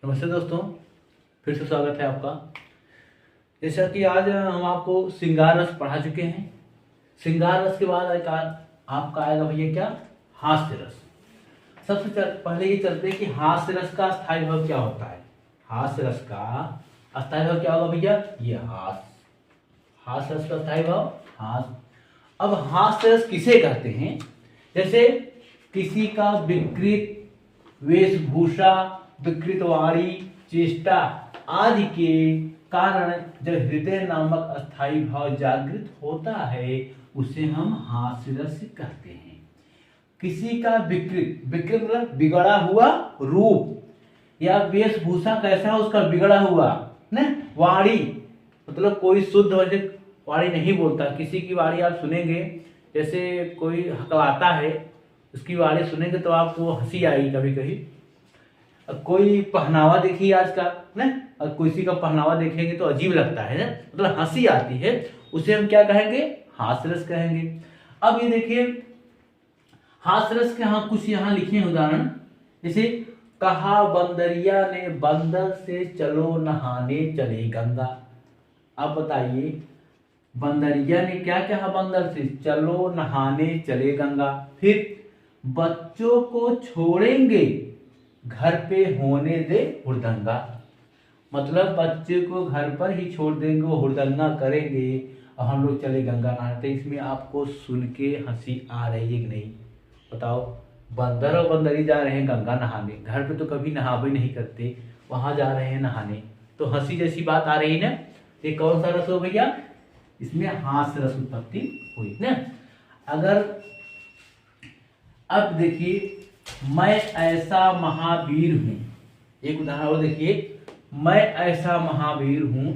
नमस्ते दोस्तों, फिर से स्वागत है आपका। जैसा कि आज हम आपको श्रृंगार रस पढ़ा चुके हैं। श्रृंगार रस के बाद आपका आएगा भैया क्या, हास्य रस। सबसे पहले ये चलते हैं कि हास्य रस का स्थायी भाव क्या होता है। हास्य रस का स्थायी भाव क्या होगा भैया, ये हास्य रस का स्थायी भाव हास्य। अब हास्य रस किसे कहते हैं, जैसे किसी का विकृत वेशभूषा, विकृत वाणी, चेष्टा आदि के कारण जब हृदय नामक अस्थाई भाव जागृत होता है उसे हम हास्य रस कहते हैं। किसी का विकृत मतलब बिगड़ा हुआ रूप या वेशभूषा कैसा है उसका बिगड़ा हुआ न, वाणी मतलब कोई शुद्ध वाणी नहीं बोलता। किसी की वाणी आप सुनेंगे, जैसे कोई हकलाता है उसकी वाणी सुनेंगे तो आपको हंसी आएगी कभी कभी। कोई पहनावा देखिए आज का ना, और किसी का पहनावा देखेंगे तो अजीब लगता है ना, मतलब हंसी आती है, उसे हम क्या कहेंगे, हास्य रस कहेंगे। अब ये देखिए हास्य रस के कुछ यहाँ लिखे हैं उदाहरण, जैसे कहा बंदरिया ने बंदर से चलो नहाने चले गंगा। अब बताइए बंदरिया ने क्या कहा बंदर से, चलो नहाने चले गंगा। फिर बच्चों को छोड़ेंगे घर पे होने दे हुड़दंगा, मतलब बच्चे को घर पर ही छोड़ देंगे, वो हुड़दंगा करेंगे और हम लोग चले गंगा नहाते। इसमें आपको सुन के हंसी आ रही है कि नहीं बताओ। बंदर और बंदरी जा रहे हैं गंगा नहाने, घर पे तो कभी नहावे नहीं करते, वहां जा रहे हैं नहाने, तो हंसी जैसी बात आ रही ना। ये कौन सा रस हो भैया, इसमें हास्य रस उत्पत्ति हुई ना। अगर अब देखिए मैं ऐसा महावीर हूं, एक उदाहरण और देखिए, मैं ऐसा महावीर हूं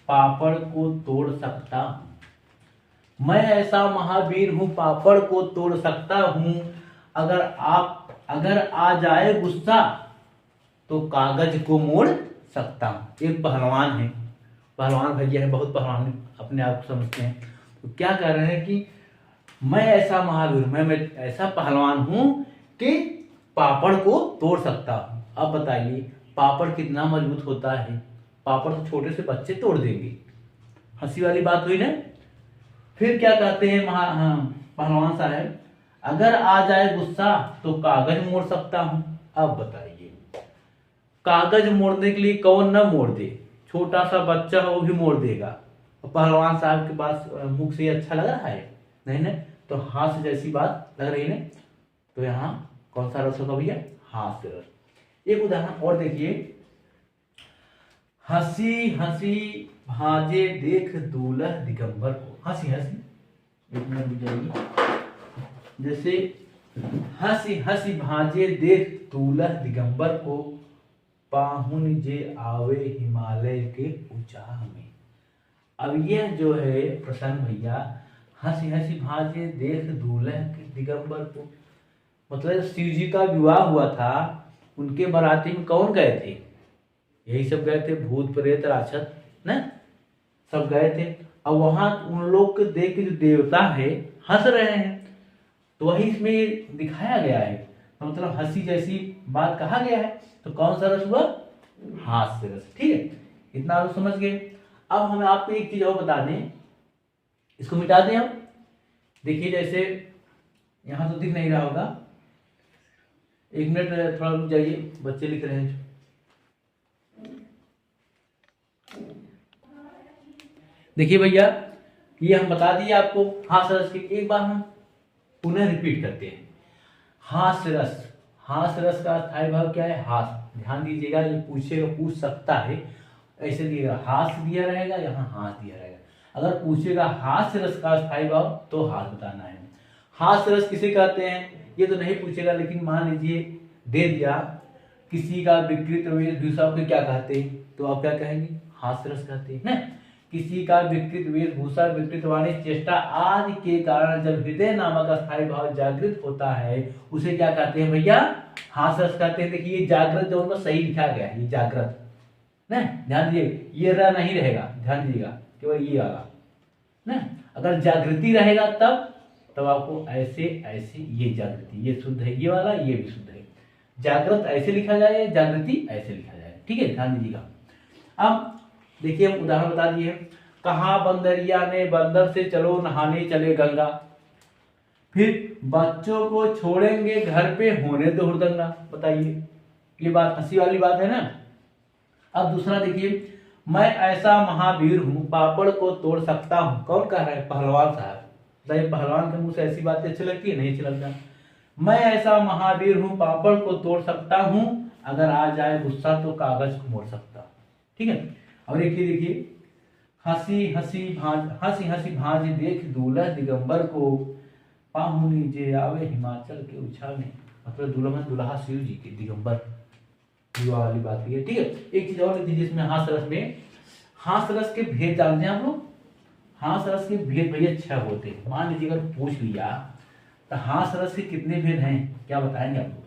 पापड़ को तोड़ सकता हूं। मैं ऐसा महावीर हूं पापड़ को तोड़ सकता हूं, अगर आ जाए गुस्सा तो कागज को मोड़ सकता हूं। एक पहलवान है, पहलवान भैया है, बहुत पहलवान अपने आप को समझते हैं, तो क्या कह रहे हैं कि मैं ऐसा महावीर, मैं ऐसा पहलवान हूं कि पापड़ को तोड़ सकता हूं। अब बताइए पापड़ कितना मजबूत होता है, पापड़ तो छोटे से बच्चे तोड़ देंगे, हंसी वाली बात हुई ना। फिर क्या कहते हैं पहलवान साहब, अगर आ जाए गुस्सा तो कागज मोड़ सकता हूं। अब बताइए कागज मोड़ने के लिए कौन न मोड़ दे, छोटा सा बच्चा हो वो भी मोड़ देगा, पहलवान साहब के पास मुख से अच्छा लग रहा है नहीं ना, तो हास्य जैसी बात लग रही है। तो यहाँ कौन सा रस होगा भैया, हास्य रस। एक उदाहरण और देखिए, हंसी हंसी भाजे देख दूल्हा दिगंबर को। हंसी हंसी, एक मिनट रुक जाइए। जैसे हंसी हंसी भाजे देख दूल्हा दिगंबर को, पाहुन जे आवे हिमालय के ऊंचाह में। अब यह जो है प्रसंग भैया, हंसी हंसी भाजे देख दूल्हा के दिगंबर को, मतलब शिव जी का विवाह हुआ था, उनके बाराती में कौन गए थे, यही सब गए थे, भूत प्रेत राक्षस न सब गए थे। अब वहां उन लोग को देख के जो देवता है हंस रहे हैं, तो वही इसमें दिखाया गया है, तो मतलब हंसी जैसी बात कहा गया है, तो कौन सा रस हुआ, हास्य रस। ठीक है, इतना आप समझ गए। अब हमें आपको एक चीज और बता दें, इसको मिटा दें हम। देखिए जैसे यहां तो दिख नहीं रहा होगा, एक मिनट थोड़ा रुक जाइए, बच्चे लिख रहे हैं। देखिए भैया ये हम बता दिए आपको हास्य रस की, एक बार हम पुनः रिपीट करते हैं। हास्य रस, हास्य रस का स्थायी भाव क्या है, हास्य। ध्यान दीजिएगा, ये पूछ सकता है, ऐसे दिएगा हास्य दिया रहेगा, यहाँ हाथ दिया रहेगा। अगर पूछेगा हास्य रस का स्थायी भाव तो हाथ बताना है। हास्य रस किसे कहते हैं ये तो नहीं पूछेगा, लेकिन मान लीजिए दे दिया, किसी का विकृत वेशभूषा को क्या कहते हैं, तो आप क्या कहेंगे, हास्य रस कहते हैं ना। किसी का विकृत वेशभूषा, विकृत वाणी, चेष्टा आदि के कारण जब हृदय नामक अस्थायी भाव जागृत होता है उसे क्या कहते हैं भैया, हास्य रस कहते हैं। देखिए जागृत जो उनको सही लिखा गया है, ये जागृत ना, ध्यान दीजिए, ये रह नहीं रहेगा, ध्यान दीजिएगा केवल ये वाला ना। अगर जागृति रहेगा तब आपको ऐसे ऐसे, ये जागृति ये शुद्ध है, ये वाला ये भी शुद्ध है। जागृत ऐसे लिखा जाए, जागृति ऐसे लिखा जाए। ठीक है, ध्यान दीजिएगा। अब देखिए हम उदाहरण बता दिए, कहा बंदरिया ने बंदर से चलो नहाने चले गंगा, फिर बच्चों को छोड़ेंगे घर पे होने दो हुड़दंगा। बताइए, ये बात हंसी वाली बात है ना। अब दूसरा देखिए, मैं ऐसा महावीर हूँ पापड़ को तोड़ सकता हूँ। कौन कह रहा है? पहलवान साहब। बताइए, पहलवान के मुंह से ऐसी बातें अच्छी लगती है? नहीं अच्छी लगता। मैं ऐसा महावीर हूँ पापड़ को तोड़ सकता हूँ, अगर आ जाए गुस्सा तो कागज को मोड़ सकता। ठीक है। और देखिए, हंसी हंसी भांज देख दूल्हा दिगंबर को, पाहुनी जे आवे हिमाचल के उछाने। मतलब दुल्हा शिव जी के दिगंबर, युवा वाली बात है। ठीक है। एक चीज और लिख जिसमें हास रस में, हास रस के भेद जानते हैं आप लोग? हास रस के भेद भैया 6 होते हैं। मान लीजिए अगर पूछ लिया तो हास रस के कितने भेद हैं, क्या बताएंगे आप लोग?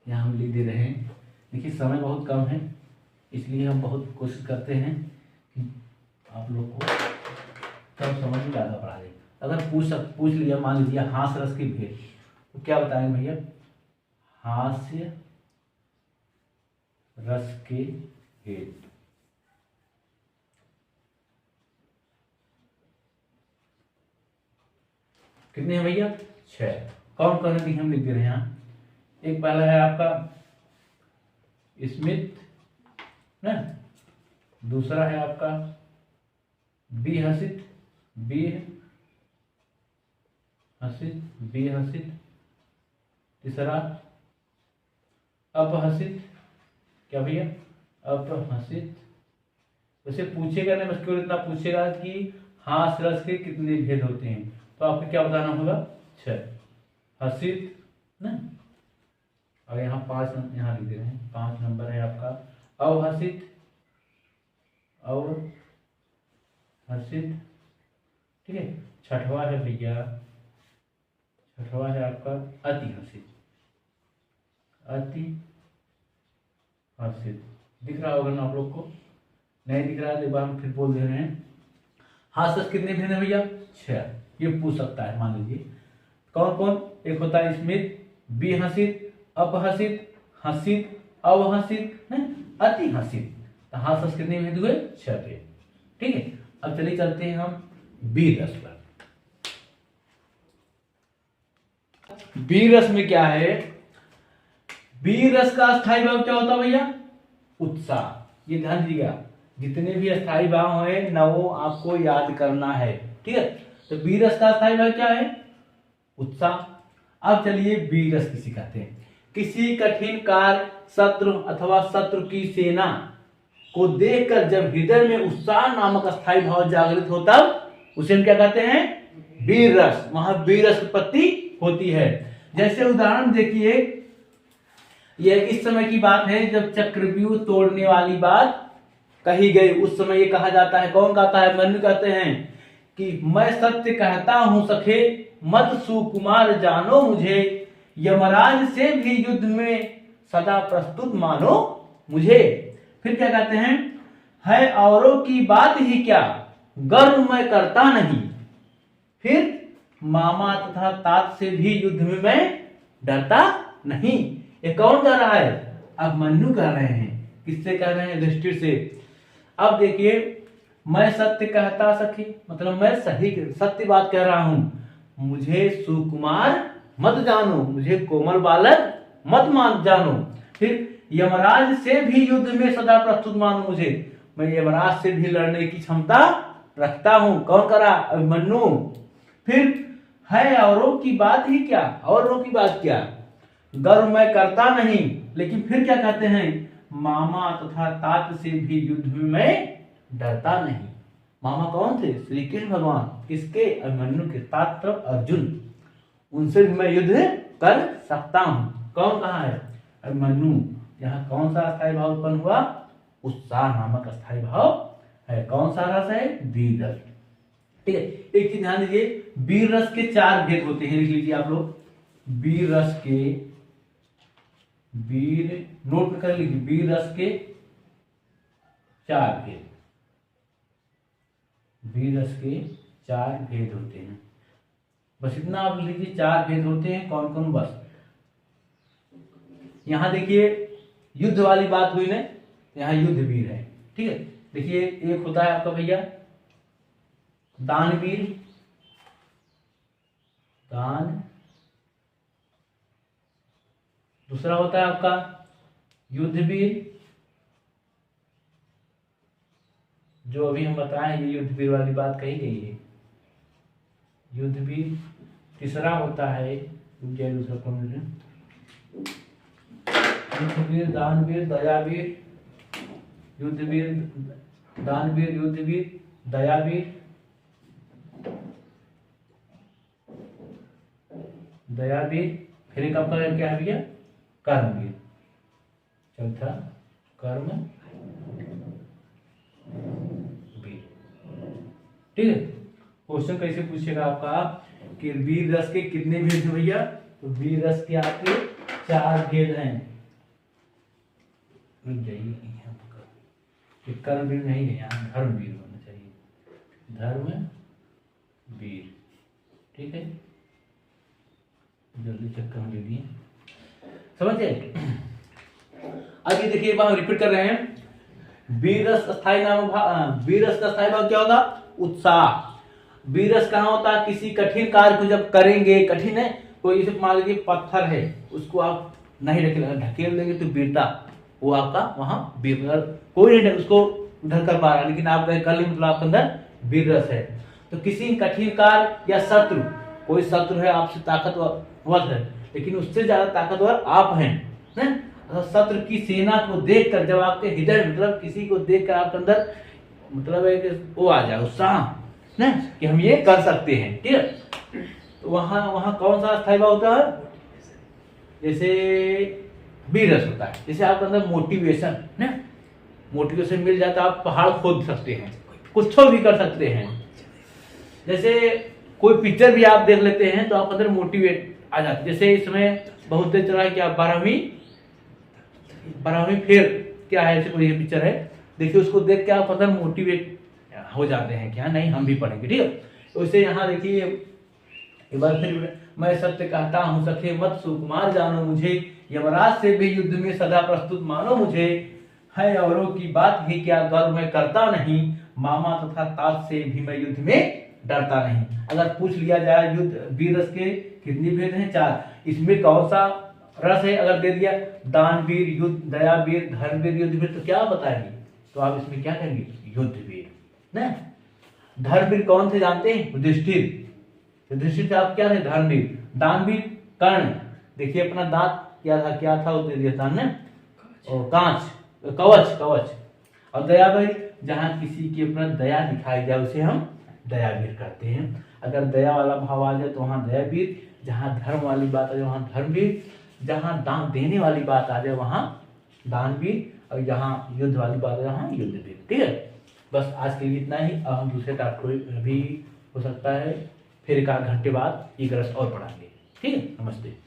यहाँ हम लिख दे रहे हैं। देखिए समय बहुत कम है, इसलिए हम बहुत कोशिश करते हैं कि आप लोग को कम समझ में ज़्यादा पढ़ा दें। अगर पूछ लिया मान लीजिए हास रस के भेद, तो क्या बताएंगे भैया? हास्य रस के भेद। कितने हैं भैया? 6। कौन कौन है हम लिख दे रहे हैं यहाँ। एक पहला है आपका स्मित ना, दूसरा है आपका बेहसित, तीसरा अपहसित। क्या भैया? अपहसित। वैसे पूछेगा ना, बस केवल इतना पूछेगा कि हास रस के कितने भेद होते हैं, तो आपको क्या बताना होगा? 6। हसित ना, और यहाँ 5 यहाँ लिख दे रहे हैं। 5 नंबर है आपका अवहसित, हसित। ठीक है। 6वां है भैया, 6वां है आपका अति हसित, दिख रहा होगा ना आप लोग को? नहीं दिख रहा है तो एक बार हम फिर बोल दे रहे हैं। हास रस कितने भेद है भैया? 6। ये पूछ सकता है। मान लीजिए कौन कौन? एक होता है स्मित, बेहसित, अपहसित, हसित, अवहसित, अति हसित। तो हास रस कितने भेद हुए? 6 भेद। ठीक है। अब चलिए चलते हैं हम वीर रस पर। वीर रस में क्या है? वीर रस का स्थायी भाव क्या होता है भैया? उत्साह। ये ध्यान दीजिएगा, जितने भी स्थायी भाव है ना वो आपको याद करना है। ठीक है। तो वीर रस का स्थायी भाव क्या है? उत्साह। अब चलिए वीर रस किसे कहते हैं? किसी कठिन कार्य, शत्रु अथवा शत्रु की सेना को देखकर जब हृदय में उत्साह नामक स्थायी भाव जागृत हो, तब उसे हम क्या कहते हैं? वीर रस। वहां वीर रस उत्पत्ति होती है। जैसे उदाहरण देखिए, यह इस समय की बात है जब चक्रव्यूह तोड़ने वाली बात कही गई। उस समय ये कहा जाता है, कौन कहता है? मनु कहते हैं कि मैं सत्य कहता हूं सखे, मत सुकुमार जानो मुझे, यमराज से भी युद्ध में सदा प्रस्तुत मानो मुझे। फिर क्या कहते हैं? है औरों की बात ही क्या, गर्व मैं करता नहीं, फिर मामा तथा तात से भी युद्ध में मैं डरता नहीं। ये कौन कह रहा है? अब मन्नू कह रहे हैं। किससे कह रहे हैं? युधिष्ठिर से। अब देखिए, मैं सत्य कहता सखी, मतलब मैं सही सत्य बात कह रहा हूं, मुझे सुकुमार मत जानो, मुझे कोमल बालक मत मान जानो। फिर यमराज से भी युद्ध में सदा प्रस्तुत मानो मुझे, मैं यमराज से भी लड़ने की क्षमता रखता हूं। कौन करा? अभिमन्यु। फिर है औरों की बात ही क्या, औरों की बात क्या, गर्व मैं करता नहीं, लेकिन फिर क्या कहते हैं? मामा तथा तात से भी युद्ध में मैं डरता नहीं। मामा कौन थे? श्री कृष्ण भगवान। किसके? अभिमन्यु के। तात तरफ अर्जुन, उनसे भी मैं युद्ध कर सकता हूं। कौन कहा है? अभिमन्यु। यहाँ कौन सा स्थायी भाव उत्पन्न हुआ? उत्साह नामक स्थायी भाव है। कौन सा रस है? वीर रस। ठीक है। एक चीज ध्यान दीजिए, वीर रस के 4 भेद होते हैं, लिख लीजिए आप लोग। वीर रस के, वीर नोट कर लीजिए, वीर रस के 4 भेद, वीर रस के 4 भेद होते हैं। बस इतना आप लीजिए, 4 भेद होते हैं। कौन कौन? बस यहां देखिए, युद्ध वाली बात हुई ना, यहाँ युद्ध वीर है। ठीक है, देखिए एक होता है आपका भैया दानवीर, दान, दूसरा होता है आपका युद्धवीर, जो अभी हम बताएं ये युद्धवीर वाली बात कही गई है, युद्धवीर। तीसरा होता है दूसरा कौन, युद्धवीर, दानवीर, दयावीर, युद्धवीर, दानवीर, युद्धवीर, दयावीर, दयावीर। फिर एक आपका क्या है भैया कर्मवीर, चौथा कर्म वीर। ठीक है, क्वेश्चन कैसे पूछेगा आपका कि वीर रस के कितने भेद हैं भैया, तो वीर रस के आपके 4 भेद हैं। कर्मवीर नहीं है, यहाँ धर्मवीर होना चाहिए, धर्म वीर। ठीक है, जल्दी चेक कर लिए, समझे। आगे देखिए हम रिपीट कर रहे हैं। वीरस स्थायी नाम वीरस का स्थायी भाव क्या होगा, उत्साह। वीरस कहाँ होता है, किसी कठिन कार्य को जब करेंगे, कठिन है तो इसे मान लीजिए पत्थर है, उसको आप नहीं ढकेल देंगे तो वीरता, वो आपका वहां वीर, कोई नहीं उसको उधर कर पा रहा, लेकिन आप कर लेंगे मतलब आपके अंदर वीर रस है। तो किसी कठिन कार्य या शत्रु, कोई शत्रु है आपसे ताकतवर है, लेकिन उससे ज्यादा ताकतवर आप हैं, शत्रु की सेना को देखकर जब आपके हृदय मतलब किसी को देखकर आपके अंदर मतलब है कि वो आ जाए उत्साह ना कि हम ये कर सकते हैं। ठीक है, तो वहां कौन सा स्थायी भाव होता है, जैसे वीरस होता है, जैसे आपके अंदर मोटिवेशन ना, मोटिवेशन मिल जाता है, आप पहाड़ खोद सकते हैं, कुछ भी कर सकते हैं। जैसे कोई पिक्चर भी आप देख लेते हैं तो आपके अंदर मोटिवेट आ जाता है। जैसे इसमें बहुत देर चला है कि आप 12वीं फेल क्या है, ऐसे कोई पिक्चर है, देखिए उसको देख के आप अंदर मोटिवेट हो जाते हैं कि हाँ नहीं हम भी पढ़ेंगे। ठीक है, वैसे यहाँ देखिए एक बार फिर, मैं सत्य कहता हूँ सखे मत सुकुमार जानो मुझे, यमराज से भी युद्ध में सदा प्रस्तुत मानो मुझे, है औरों की बात ही क्या गर्व मैं करता नहीं, मामा तथा ताज से भी मैं युद्ध में डरता नहीं। अगर पूछ लिया जाए युद्ध वीर रस के कितने भेद हैं, 4, इसमें कौन सा रस है, अगर दे दिया दानवीर, युद्ध, दयावीर, धर्मवीर, युद्धवीर, तो क्या बताएंगे, तो आप इसमें क्या करेंगे, युद्धवीर ना। धर्मवीर कौन थे जानते हैं, युधिष्ठिर, युधिष्ठिर से आप क्या थे, धर्मवीर। दानवीर कर्ण, देखिए अपना दांत क्या था वो दे दिया था ना, और कांच, कवच। और दयावीर जहां किसी की अपना दया दिखाई जाए उसे हम दयावीर कहते हैं। अगर दया वाला भाव आ जाए तो वहां दयावीर, जहां धर्म वाली बात आ जाए वहां धर्मवीर, जहां दान देने वाली बात आ जाए वहां दानवीर, और जहां युद्ध वाली बात आ जाए वहां युद्धवीर। ठीक है, बस आज के लिए इतना ही। अब हम दूसरे टॉपिक भी हो सकता है फिर 1 आध घंटे बाद एक रस और पढ़ाएंगे। ठीक है, नमस्ते।